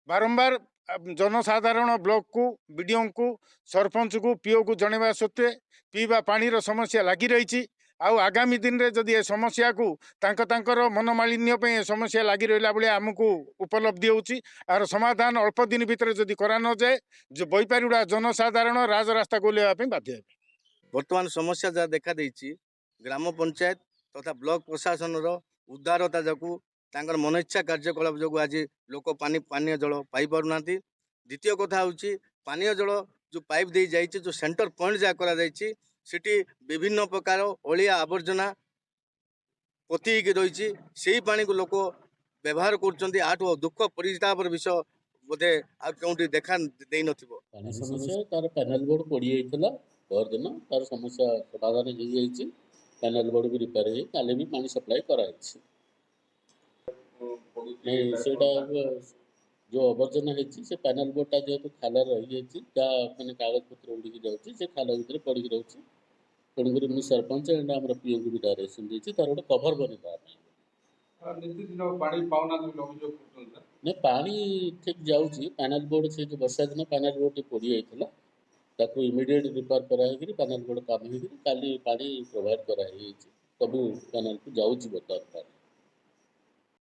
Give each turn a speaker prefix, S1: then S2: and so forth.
S1: बारंबार जनसाधारण ब्लॉक को बीडीओ को सरपंच को पीओ को जनवा सत्वे पीवा पानी समस्या लगी रही आगामी दिन में जदि ए समस्या को तांकर मनमालिन्य पे समस्या लगी रहा बेले आमको उपलब्धि होची आर समाधान अल्प दिन भितर जदि करा न जाए जो बैपारीगुड़ा जनसाधारण राजरास्ता को लेवा बाध्य हेबे।
S2: वर्तमान समस्या जहाँ देखा देइछि ग्राम पंचायत तथा ब्लॉक प्रशासन उदारता जो मन इच्छा कार्यकलाप जो आज लोक पानीय जल पाई पारना। द्वितीय कथा हूँ पानीय जल जो पाइप दे जाइए जो सेंटर पॉइंट जहाँ करा विभिन्न प्रकार अलिया आवर्जना पोती रही से पानी को लोक व्यवहार कर आठू दुख परिताप विषय बोधे आ क्योंकि देखा दे
S3: पानी समस्या तार पैनल बोर्ड पड़ी जाइए परदिन तार समस्या समाधान हो जाइए पैनल बोर्ड भी रिपेयर हो काले भी पानी सप्लाई कराई सेटा जो आवर्जना होती से पैनल बोर्डटा जेहेतु खाल रही मैंने कागज पत्र उड़ी जाऊँगी से खाल भितर पड़ी रोचे तेणुक मुझे सरपंच एंड आम पीओ को भी डायरेक्शन देती तार गोटे कभर नहीं पानी ठीक जाऊँगी पैनल बोर्ड से जो वर्षा दिन पैनल बोर्ड पड़ी जाइए ताको इमिडिएट रिपेयर कराई पैनल बोर्ड काम हो काली पानी प्रोवाइड कराई सब पैनल को जाऊँगी बर्तमान।